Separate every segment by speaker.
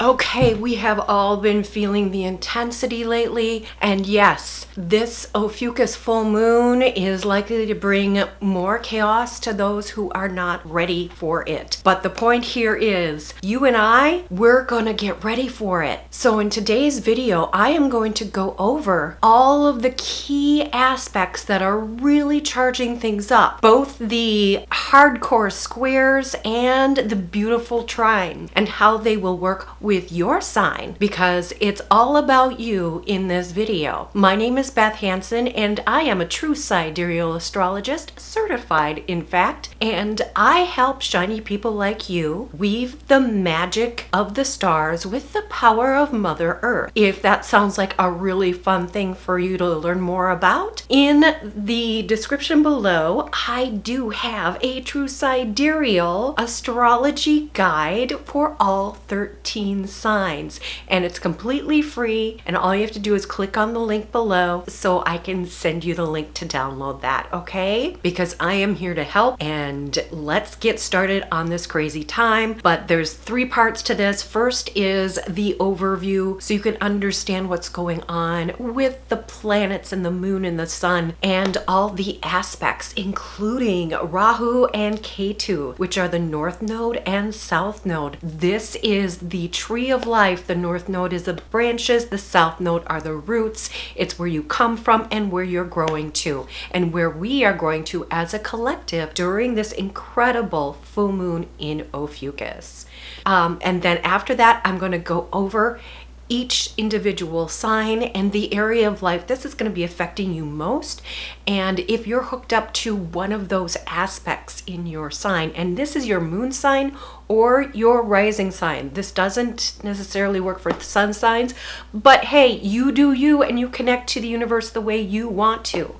Speaker 1: Okay, we have all been feeling the intensity lately, and yes, this Ophiuchus full moon is likely to bring more chaos to those who are not ready for it. But the point here is, you and we're gonna get ready for it. So in today's video, I am going to go over all of the key aspects that are really charging things up, both the hardcore squares and the beautiful trine, and how they will work with your sign, because it's all about you in this video. My name is Beth Hansen, and I am a true sidereal astrologist, certified in fact, and I help shiny people like you weave the magic of the stars with the power of Mother Earth. If that sounds like a really fun thing for you to learn more about, in the description below, I do have a true sidereal astrology guide for all 13 signs, and it's completely free, and all you have to do is click on the link below so I can send you the link to download that, okay? Because I am here to help, and let's get started on this crazy time. But there's 3 parts to this. First is the overview, so you can understand what's going on with the planets and the moon and the sun and all the aspects, including Rahu and Ketu, which are the north node and south node. This is the tree of life. The north node is the branches, the south node are the roots. It's where you come from and where you're growing to, and where we are growing to as a collective during this incredible full moon in Ophiuchus. And then after that, I'm going to go over each individual sign and the area of life this is going to be affecting you most, and if you're hooked up to one of those aspects in your sign, and this is your moon sign or your rising sign. This doesn't necessarily work for sun signs, but hey, you do you, and you connect to the universe the way you want to.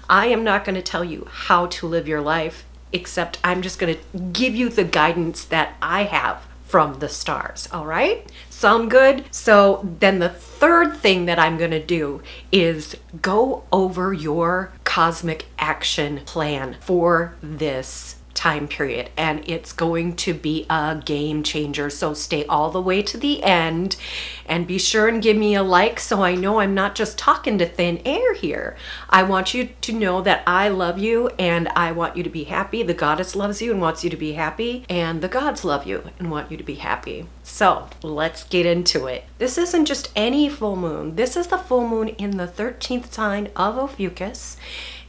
Speaker 1: I am not going to tell you how to live your life, except I'm just going to give you the guidance that I have from the stars. All right? Sound good? So then the third thing that I'm going to do is go over your cosmic action plan for this time period, and it's going to be a game changer. So stay all the way to the end, and be sure and give me a like so I know I'm not just talking to thin air here. I want you to know that I love you, and I want you to be happy. The goddess loves you and wants you to be happy, and the gods love you and want you to be happy. So let's get into it. This isn't just any full moon. This is the full moon in the 13th sign of Ophiuchus.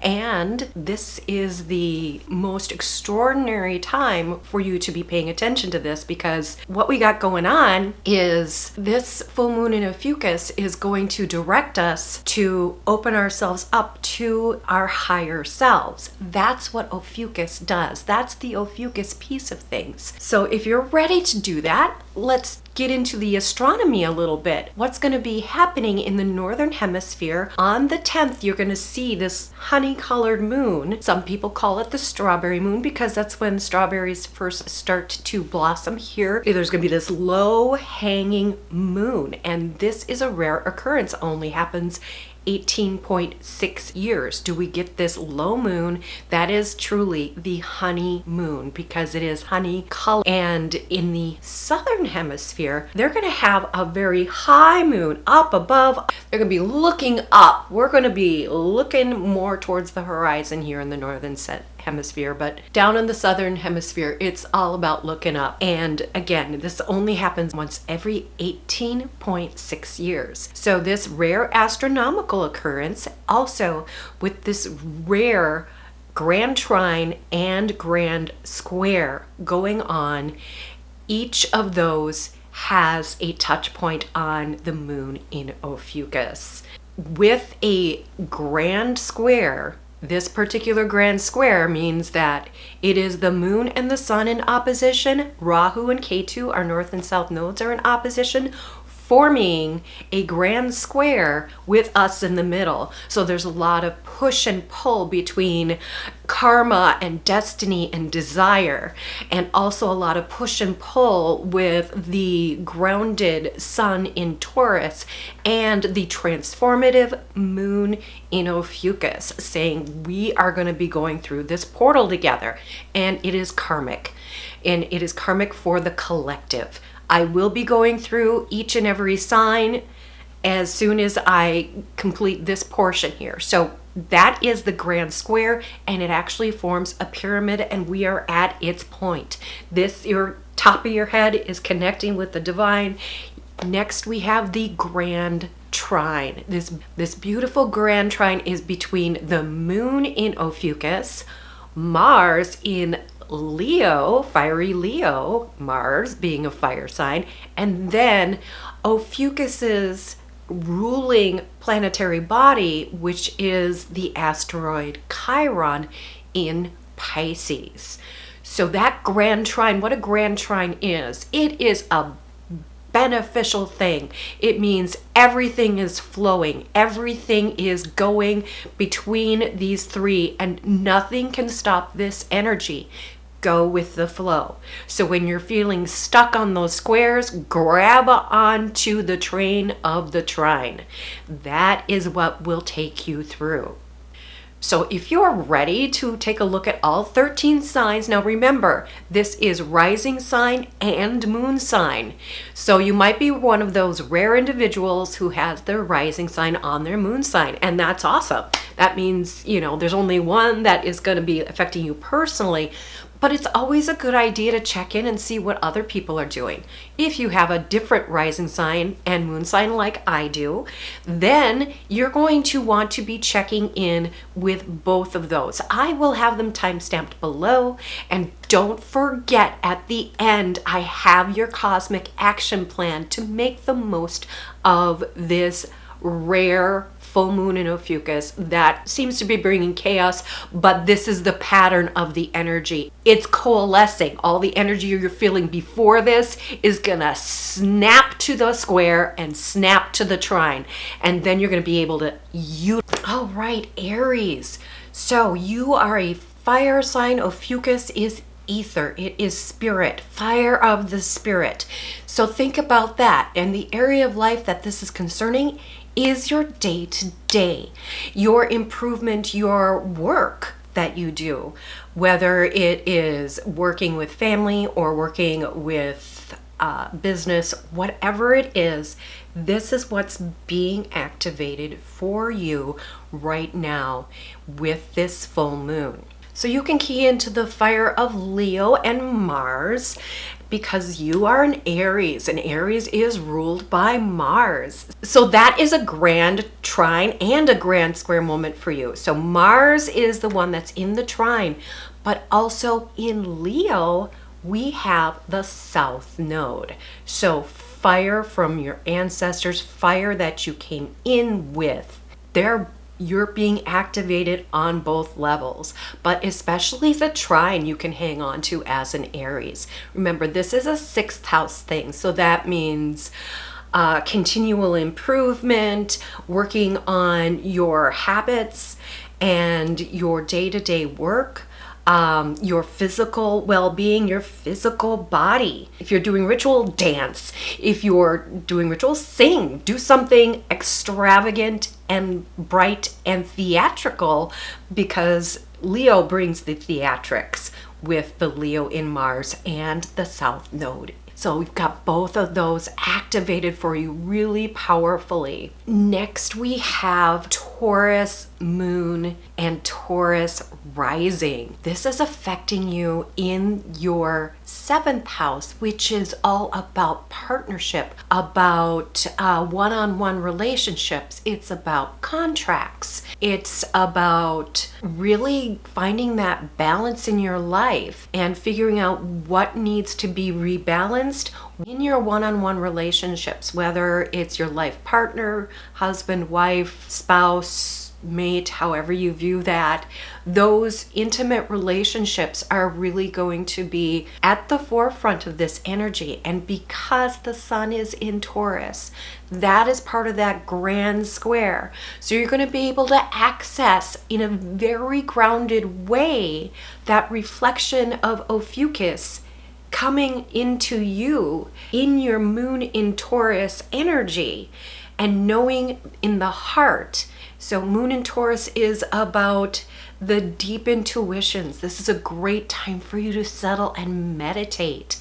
Speaker 1: And this is the most extraordinary time for you to be paying attention to this, because what we got going on is this full moon in Ophiuchus is going to direct us to open ourselves up to our higher selves. That's what Ophiuchus does. That's the Ophiuchus piece of things. So if you're ready to do that, let's get into the astronomy a little bit. What's going to be happening in the northern hemisphere on the 10th, you're going to see this honey-colored moon. Some people call it the strawberry moon because that's when strawberries first start to blossom here. There's going to be this low-hanging moon, and this is a rare occurrence. Only happens 18.6 years do we get this low moon. That is truly the honey moon because it is honey color. And in the southern hemisphere, they're going to have a very high moon up above. They're going to be looking up. We're going to be looking more towards the horizon here in the northern hemisphere, but down in the southern hemisphere, it's all about looking up. And again, this only happens once every 18.6 years. So this rare astronomical occurrence, also with this rare grand trine and grand square going on, each of those has a touch point on the moon in Ophiuchus. With a grand square, this particular grand square means that it is the moon and the sun in opposition. Rahu and Ketu, our north and south nodes, are in opposition, forming a grand square with us in the middle. So there's a lot of push and pull between karma and destiny and desire, and also a lot of push and pull with the grounded sun in Taurus and the transformative moon in Ophiuchus, saying we are going to be going through this portal together, and it is karmic, and it is karmic for the collective. I will be going through each and every sign as soon as I complete this portion here. So that is the grand square, and it actually forms a pyramid, and we are at its point. This, your top of your head is connecting with the divine. Next we have the grand trine. This beautiful grand trine is between the moon in Ophiuchus, Mars in Leo, fiery Leo, Mars being a fire sign, and then Ophiuchus's ruling planetary body, which is the asteroid Chiron in Pisces. So that grand trine, what a grand trine is, it is a beneficial thing. It means everything is flowing, everything is going between these three, and nothing can stop this energy. Go with the flow. So when you're feeling stuck on those squares, grab onto the train of the trine. That is what will take you through. So if you're ready to take a look at all 13 signs, now remember, this is rising sign and moon sign. So you might be one of those rare individuals who has their rising sign on their moon sign, and that's awesome. That means, you know, there's only one that is going to be affecting you personally, but it's always a good idea to check in and see what other people are doing. If you have a different rising sign and moon sign like I do, then you're going to want to be checking in with both of those. I will have them time-stamped below, and don't forget at the end, I have your cosmic action plan to make the most of this rare full moon in Ophiuchus that seems to be bringing chaos, but this is the pattern of the energy. It's coalescing. All the energy you're feeling before this is gonna snap to the square and snap to the trine, and then you're gonna be able to use. All right, Aries. So you are a fire sign. Ophiuchus is ether. It is spirit, fire of the spirit. So think about that, and the area of life that this is concerning is your day-to-day, your improvement, your work that you do, whether it is working with family or working with business, whatever it is, this is what's being activated for you right now with this full moon. So you can key into the fire of Leo and Mars, because you are an Aries, and Aries is ruled by Mars. So that is a grand trine and a grand square moment for you. So Mars is the one that's in the trine, but also in Leo, we have the South Node. So fire from your ancestors, fire that you came in with. You're being activated on both levels, but especially the trine you can hang on to as an Aries. Remember, this is a 6th house thing, so that means continual improvement, working on your habits and your day-to-day work, your physical well-being, your physical body. If you're doing ritual, dance. If you're doing ritual, sing. Do something extravagant and bright and theatrical, because Leo brings the theatrics with the Leo in Mars and the South Node. So we've got both of those activated for you really powerfully. Next we have Taurus moon and Taurus rising. This is affecting you in your 7th house, which is all about partnership, about one-on-one relationships. It's about contracts. It's about really finding that balance in your life and figuring out what needs to be rebalanced in your one-on-one relationships, whether it's your life partner, husband, wife, spouse, mate, however you view that. Those intimate relationships are really going to be at the forefront of this energy. And because the sun is in Taurus, that is part of that grand square. So you're going to be able to access in a very grounded way that reflection of Ophiuchus coming into you in your moon in Taurus energy, and knowing in the heart. So moon in Taurus is about the deep intuitions. This is a great time for you to settle and meditate.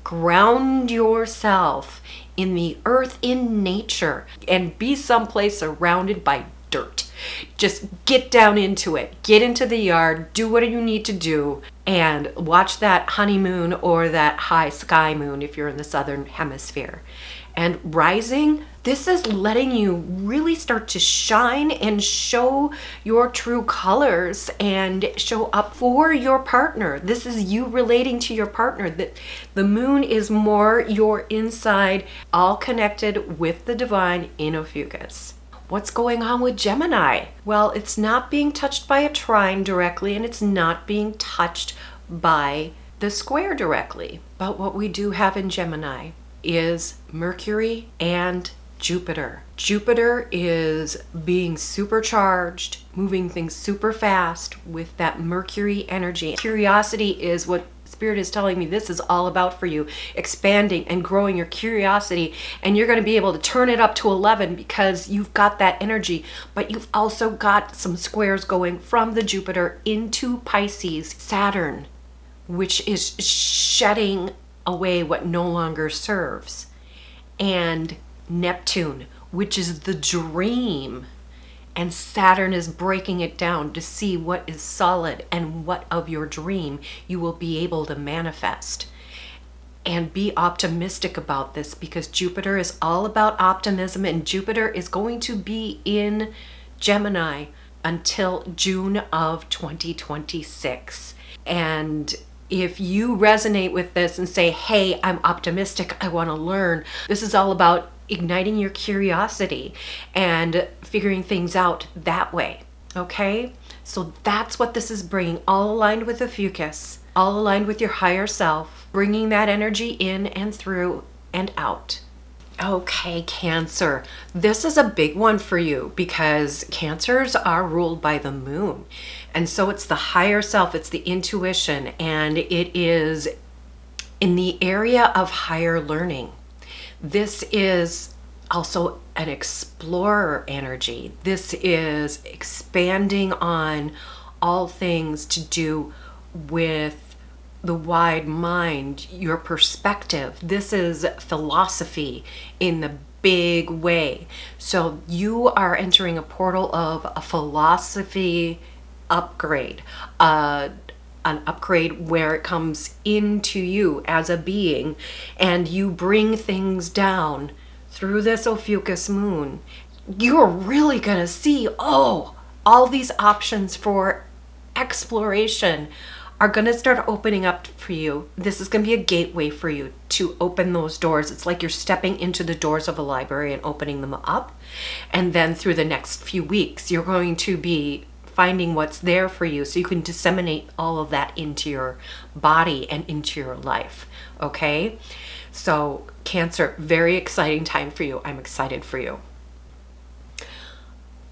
Speaker 1: Ground yourself in the earth, in nature, and be someplace surrounded by dirt. Just get down into it. Get into the yard, do what you need to do, and watch that honeymoon or that high sky moon if you're in the southern hemisphere. And rising, this is letting you really start to shine and show your true colors and show up for your partner. This is you relating to your partner. The moon is more your inside, all connected with the divine in Ophiuchus. What's going on with Gemini? Well, it's not being touched by a trine directly, and it's not being touched by the square directly. But what we do have in Gemini is Mercury and Jupiter. Jupiter is being supercharged, moving things super fast with that Mercury energy. Curiosity is what Spirit is telling me this is all about for you, expanding and growing your curiosity, and you're going to be able to turn it up to 11 because you've got that energy, but you've also got some squares going from the Jupiter into Pisces, Saturn, which is shedding away what no longer serves, and Neptune, which is the dream, and Saturn is breaking it down to see what is solid and what of your dream you will be able to manifest. And be optimistic about this, because Jupiter is all about optimism, and Jupiter is going to be in Gemini until June of 2026. And if you resonate with this and say, hey, I'm optimistic, I want to learn, this is all about igniting your curiosity and figuring things out that way. Okay? So that's what this is bringing, all aligned with Ophiuchus, all aligned with your higher self, bringing that energy in and through and out. Okay, Cancer. This is a big one for you because Cancers are ruled by the moon. And so it's the higher self, it's the intuition, and it is in the area of higher learning. This is also an explorer energy. This is expanding on all things to do with the wide mind, your perspective. This is philosophy in the big way. So you are entering a portal of a philosophy upgrade, an upgrade where it comes into you as a being, and you bring things down through this Ophiuchus moon. You're really gonna see, all these options for exploration are going to start opening up for you. This is going to be a gateway for you to open those doors. It's like you're stepping into the doors of a library and opening them up. And then through the next few weeks, you're going to be finding what's there for you so you can disseminate all of that into your body and into your life. Okay? So Cancer, very exciting time for you. I'm excited for you.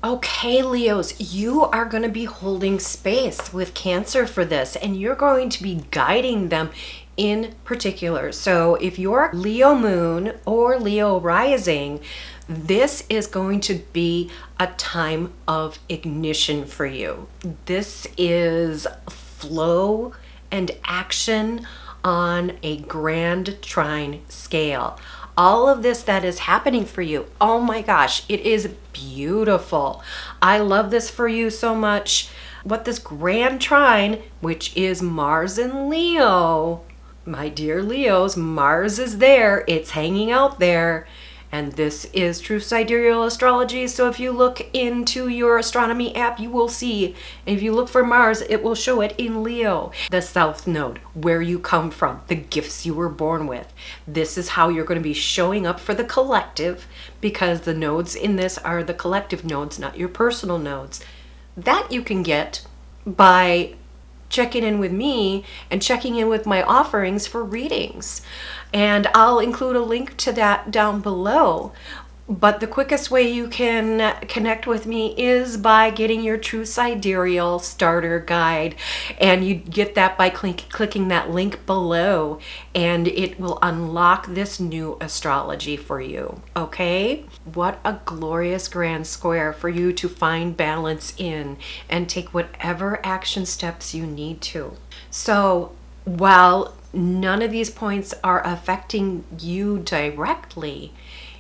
Speaker 1: Okay, Leos, you are going to be holding space with Cancer for this, and you're going to be guiding them in particular. So if you're Leo moon or Leo rising, this is going to be a time of ignition for you. This is flow and action on a grand trine scale. All of this that is happening for you, oh my gosh, it is beautiful. I love this for you so much. What this grand trine, which is Mars and Leo, my dear Leos, Mars is there, it's hanging out there. And this is true sidereal astrology. So if you look into your astronomy app, you will see. And if you look for Mars, it will show it in Leo. The South Node, where you come from, the gifts you were born with. This is how you're going to be showing up for the collective, because the nodes in this are the collective nodes, not your personal nodes. That you can get by checking in with me and checking in with my offerings for readings. And I'll include a link to that down below. But the quickest way you can connect with me is by getting your True Sidereal Starter Guide. And you get that by clicking that link below, and it will unlock this new astrology for you. Okay? What a glorious grand square for you to find balance in and take whatever action steps you need to. So while none of these points are affecting you directly.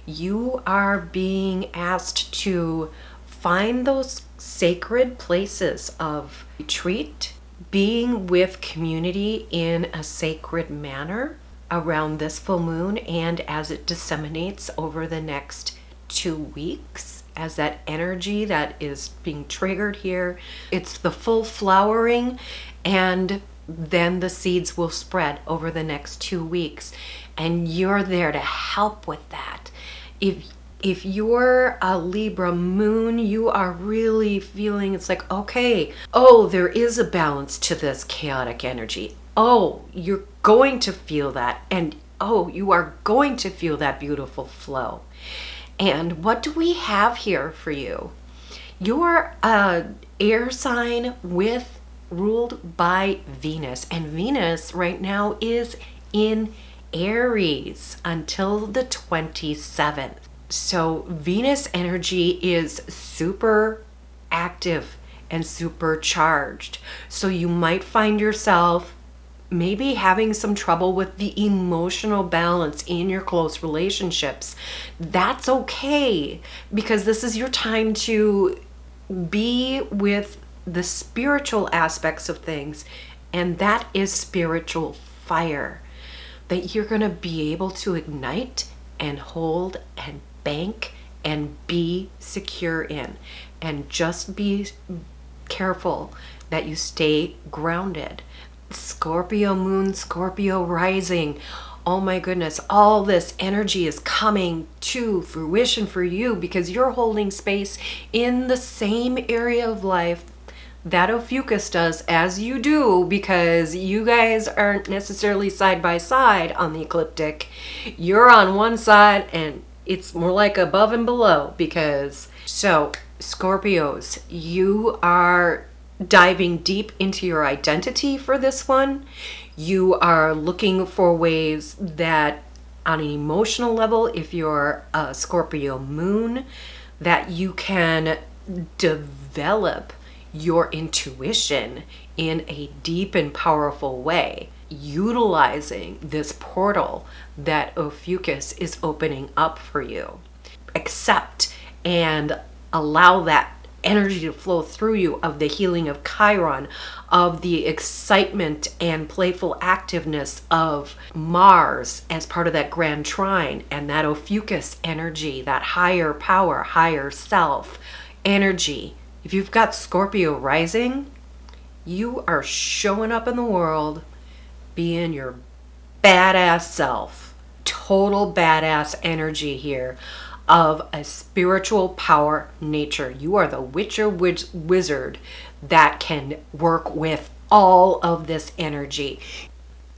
Speaker 1: You are being asked to find those sacred places of retreat, being with community in a sacred manner around this full moon and as it disseminates over the next 2 weeks, as that energy that is being triggered here. It's the full flowering, and then the seeds will spread over the next 2 weeks, and you're there to help with that. If you're a Libra moon, you are really feeling it's like, okay, oh, there is a balance to this chaotic energy. Oh, you're going to feel that. And oh, you are going to feel that beautiful flow. And what do we have here for you? You're an air sign ruled by Venus. And Venus right now is in Aries until the 27th. So Venus energy is super active and super charged. So you might find yourself maybe having some trouble with the emotional balance in your close relationships. That's okay, because this is your time to be with the spiritual aspects of things, and that is spiritual fire that you're going to be able to ignite and hold and bank and be secure in. And just be careful that you stay grounded. Scorpio moon, Scorpio rising. Oh my goodness, all this energy is coming to fruition for you because you're holding space in the same area of life that Ophiuchus does, as you do, because you guys aren't necessarily side by side on the ecliptic. You're on one side and it's more like above and below, because so Scorpios, you are diving deep into your identity for this one. You are looking for ways that on an emotional level, if you're a Scorpio moon, that you can develop your intuition in a deep and powerful way, utilizing this portal that Ophiuchus is opening up for you. Accept and allow that energy to flow through you of the healing of Chiron, of the excitement and playful activeness of Mars as part of that grand trine, and that Ophiuchus energy, that higher power, higher self energy. If you've got Scorpio rising, you are showing up in the world being your badass self. Total badass energy here of a spiritual power nature. You are the witcher wizard that can work with all of this energy.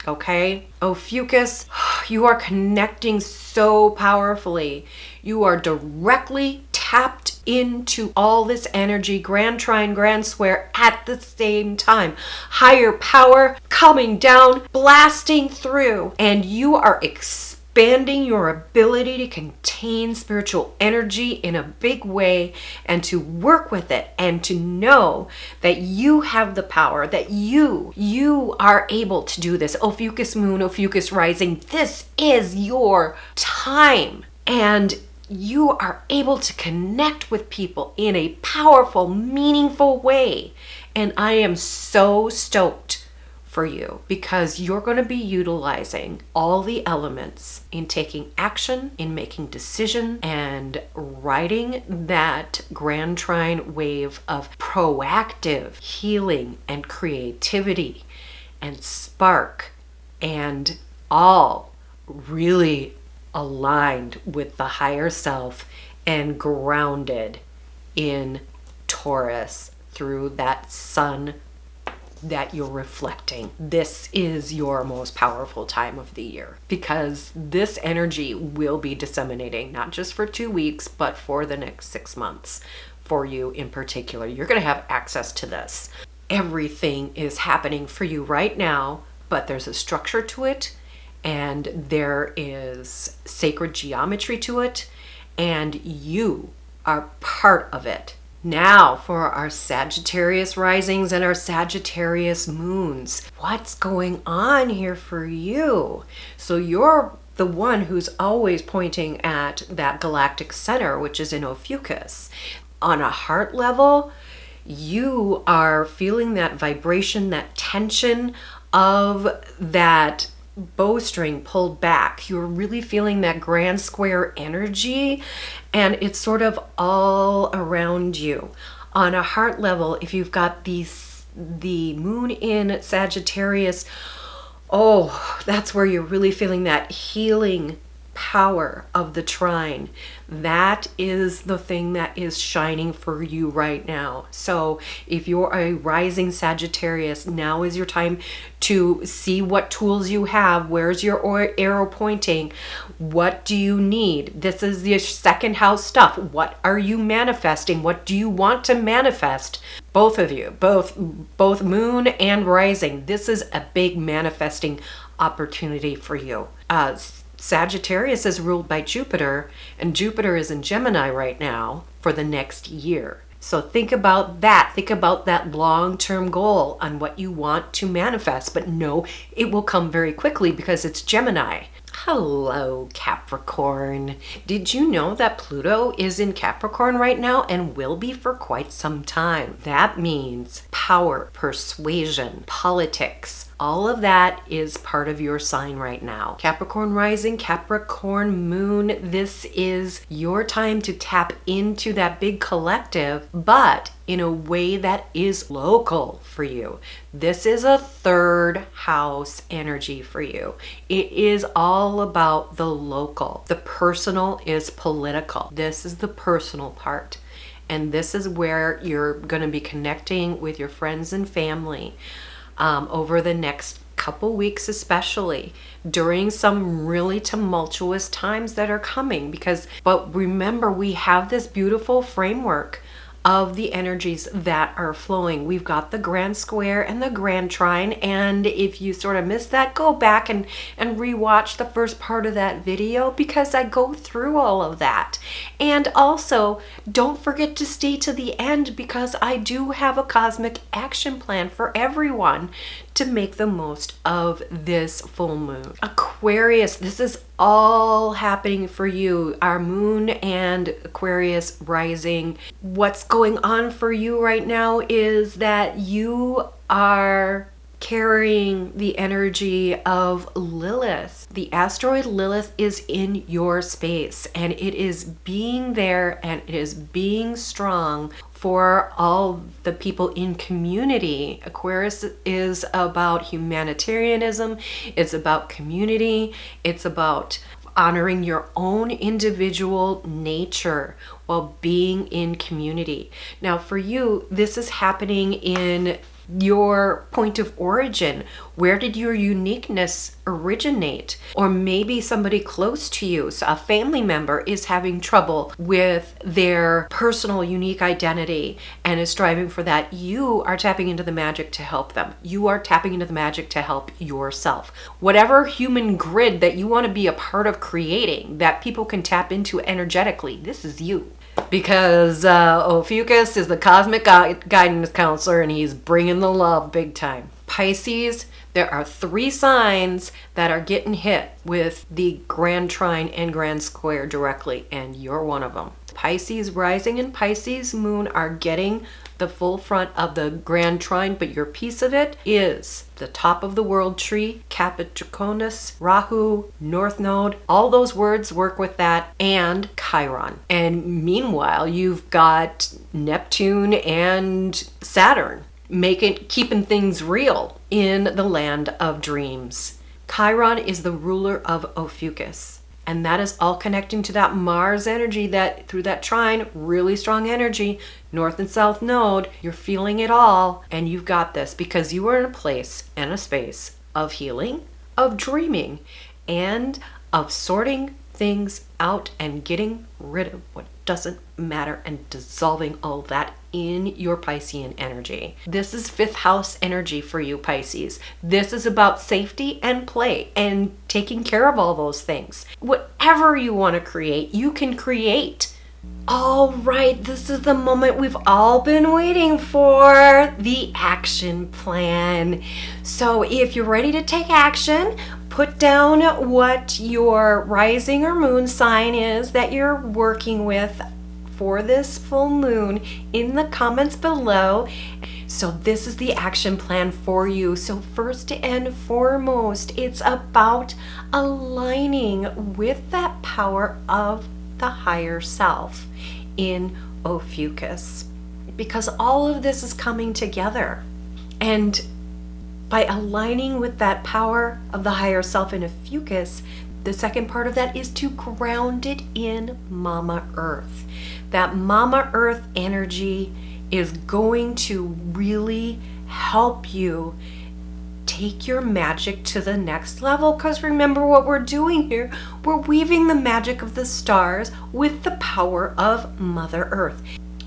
Speaker 1: Okay? Ophiuchus, you are connecting so powerfully. You are directly tapped into all this energy, grand trine, grand square at the same time. Higher power coming down, blasting through, and you are expanding your ability to contain spiritual energy in a big way and to work with it and to know that you have the power, that you are able to do this. Ophiuchus moon, Ophiuchus rising, this is your time. And you are able to connect with people in a powerful, meaningful way. And I am so stoked for you because you're going to be utilizing all the elements in taking action, in making decisions, and riding that grand trine wave of proactive healing and creativity and spark, and all really aligned with the higher self and grounded in Taurus through that sun that you're reflecting. This is your most powerful time of the year because this energy will be disseminating not just for 2 weeks, but for the next 6 months for you in particular. You're going to have access to this. Everything is happening for you right now, but there's a structure to it, and there is sacred geometry to it, and you are part of it. Now for our Sagittarius risings and our Sagittarius moons. What's going on here for you? So you're the one who's always pointing at that galactic center, which is in Ophiuchus. On a heart level, you are feeling that vibration, that tension of that bowstring pulled back. You're really feeling that grand square energy, and it's sort of all around you. On a heart level, if you've got the moon in Sagittarius, oh, that's where you're really feeling that healing power of the trine. That is the thing that is shining for you right now. So if you're a rising Sagittarius, now is your time to see what tools you have. Where's your arrow pointing? What do you need? This is the second house stuff. What are you manifesting? What do you want to manifest? Both of you, both moon and rising. This is a big manifesting opportunity for you. Sagittarius is ruled by Jupiter, and Jupiter is in Gemini right now for the next year. So think about that. Think about that long-term goal on what you want to manifest. But no, it will come very quickly because it's Gemini. Hello, Capricorn. Did you know that Pluto is in Capricorn right now and will be for quite some time? That means power, persuasion, politics. All of that is part of your sign right now. Capricorn rising, Capricorn moon, this is your time to tap into that big collective, but in a way that is local for you. This is a third house energy for you. It is all about the local. The personal is political. This is the personal part. And this is where you're going to be connecting with your friends and family. Over the next couple weeks, especially during some really tumultuous times that are coming, but remember, we have this beautiful framework of the energies that are flowing. We've got the grand square and the grand trine, and if you sort of missed that, go back and rewatch the first part of that video because I go through all of that. And also, don't forget to stay to the end because I do have a cosmic action plan for everyone to make the most of this full moon. Aquarius, this is all happening for you. Our moon and Aquarius rising. What's going on for you right now is that you are carrying the energy of Lilith. The asteroid Lilith is in your space, and it is being there and it is being strong for all the people in community. Aquarius is about humanitarianism, it's about community, it's about honoring your own individual nature while being in community. Now for you, this is happening in your point of origin. Where did your uniqueness originate? Or maybe somebody close to you, so a family member, is having trouble with their personal unique identity and is striving for that. You are tapping into the magic to help them. You are tapping into the magic to help yourself. Whatever human grid that you want to be a part of creating that people can tap into energetically, this is you. Because Ophiuchus is the cosmic guidance counselor and he's bringing the love big time. Pisces, there are 3 signs that are getting hit with the grand trine and grand square directly, and you're one of them. Pisces rising and Pisces moon are getting the full front of the grand trine, but your piece of it is the top of the world tree, Capricornus, Rahu, North Node, all those words work with that, and Chiron. And meanwhile, you've got Neptune and Saturn keeping things real in the land of dreams. Chiron is the ruler of Ophiuchus. And that is all connecting to that Mars energy, that through that trine, really strong energy, North and South Node, you're feeling it all, and you've got this because you are in a place and a space of healing, of dreaming, and of sorting things out and getting rid of what doesn't matter and dissolving all that in your Piscean energy. This is 5th house energy for you, Pisces. This is about safety and play and taking care of all those things. Whatever you want to create, you can create. All right, this is the moment we've all been waiting for, the action plan. So if you're ready to take action, put down what your rising or moon sign is that you're working with for this full moon in the comments below. So this is the action plan for you. So first and foremost, it's about aligning with that power of the higher self in Ophiuchus, because all of this is coming together. And by aligning with that power of the higher self in Ophiuchus, the second part of that is to ground it in Mama Earth. That Mama Earth energy is going to really help you take your magic to the next level, because remember what we're doing here. We're weaving the magic of the stars with the power of Mother Earth.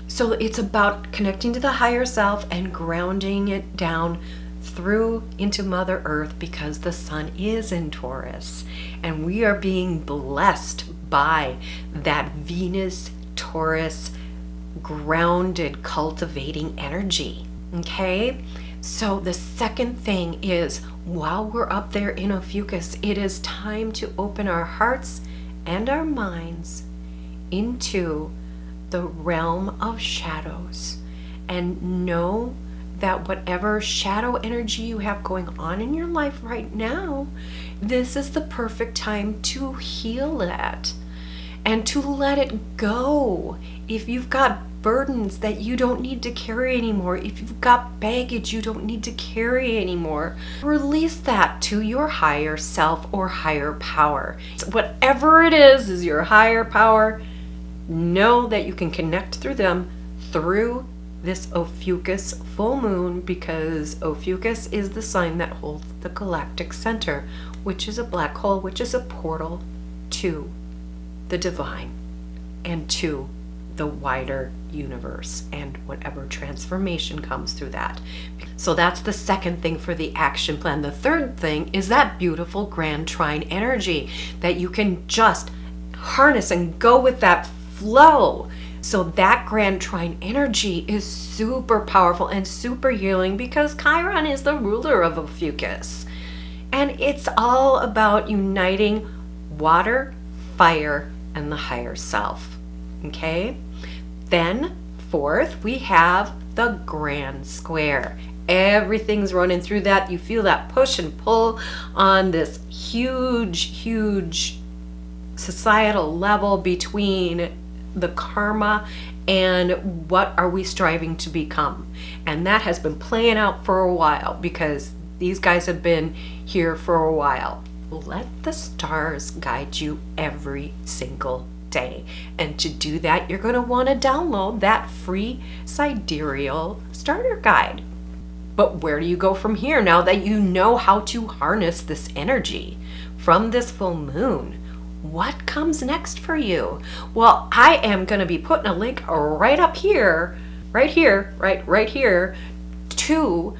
Speaker 1: So it's about connecting to the higher self and grounding it down through into Mother Earth, because the sun is in Taurus and we are being blessed by that Venus Taurus grounded cultivating energy. Okay, so the second thing is, while we're up there in Ophiuchus, it is time to open our hearts and our minds into the realm of shadows, and know that whatever shadow energy you have going on in your life right now, this is the perfect time to heal that and to let it go. If you've got burdens that you don't need to carry anymore, if you've got baggage you don't need to carry anymore, release that to your higher self or higher power. So whatever it is your higher power, know that you can connect through them through this Ophiuchus full moon, because Ophiuchus is the sign that holds the galactic center, which is a black hole, which is a portal to the divine and to the wider universe and whatever transformation comes through that. So that's the second thing for the action plan. The third thing is that beautiful grand trine energy that you can just harness and go with that flow. So that grand trine energy is super powerful and super healing, because Chiron is the ruler of Ophiuchus. And it's all about uniting water, fire, and the higher self. Okay? Then fourth, we have the grand square. Everything's running through that. You feel that push and pull on this huge societal level between the karma and what are we striving to become. And that has been playing out for a while, because these guys have been here for a while. Let the stars guide you every single day. And to do that, you're going to want to download that free sidereal starter guide. But where do you go from here now that you know how to harness this energy from this full moon? What comes next for you? Well, I am going to be putting a link right up here, right here, to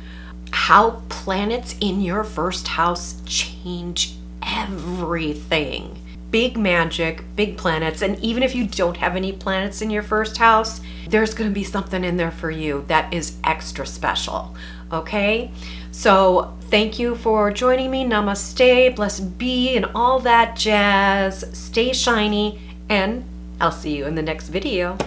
Speaker 1: how planets in your first house change everything. Big magic, big planets, and even if you don't have any planets in your first house, there's going to be something in there for you that is extra special. Okay? So thank you for joining me. Namaste, blessed be, and all that jazz. Stay shiny, and I'll see you in the next video.